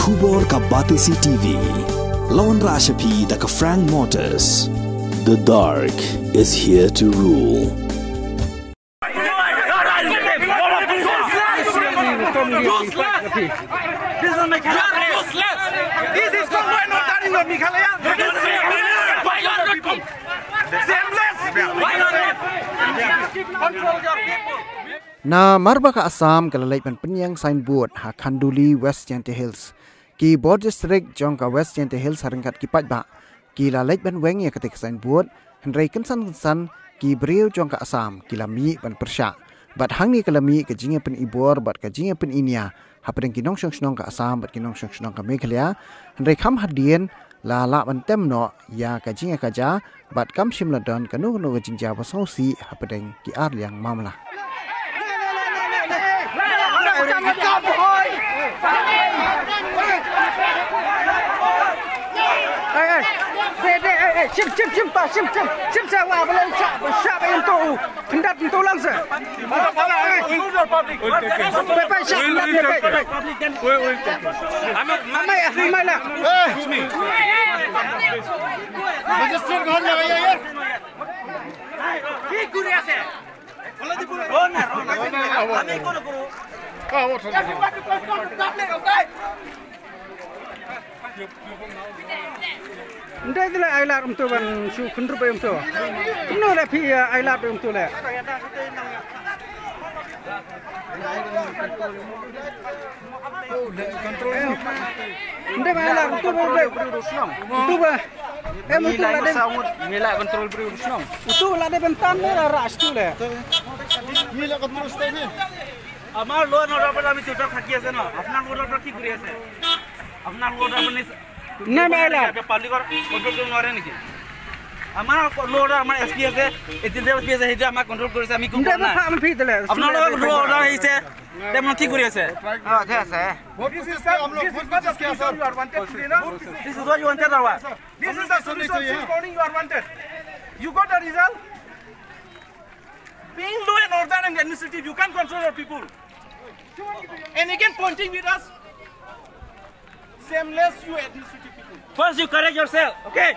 Khubor ka Batesi TV. Lawan Rashapi da ka Frank Motors. The dark is here to rule. Na marbaka Assam kala Leit penyang Signboard ha Khanduli West Jante Hills. Ki board district jongka West Jante Hills haringkat ki pajba. Ki la Leit Weng ya ketik Signboard henry kensan ki beriu jongka Assam ki la mi ban persya. Bat hang ni kala mi ke jinga pen ibor bat ke jinga pen inia. Ha pedeng ki nong shong ka Assam bat ki nong shong ka Meghalaya. Henry kam hadien la ban tem no ya ke jinga kaja bat kam shimladon kanu ke jinja basausi ha pedeng ki ar liang mamla. Sim sewa belum siapa yang tahu hendak tolong saya. Ndai tu lah ailat untuk ban su kundur bayam tu. Kena lah pi ailat bayam tu lah. Ndai ailat untuk bayam. Untuk bah. Untuk lah dia. Mila kontrol beri urusnya. Untuk lah dia bentan ni lah ras tu lah. Mila kontrol stay ni. Amar loan order पर अभी चुटा खाकी है ना अपना order पर की करी है अपना order पर नहीं ना मेला पाली कर कंट्रोल करने वाले नहीं हमारा order हमारा SPS है इतने SPS है जो हमारा कंट्रोल करे से हमें कंट्रोल ना अपना order है इसे तब हम की करी है हाँ ठीक है what is this हम लोग what is this you are wanted this is what you wanted or this is the solution recording you are wanted you got the result being law and order and administrative you can't control your people. And again pointing with us, shameless you administrative people. First you correct yourself, okay?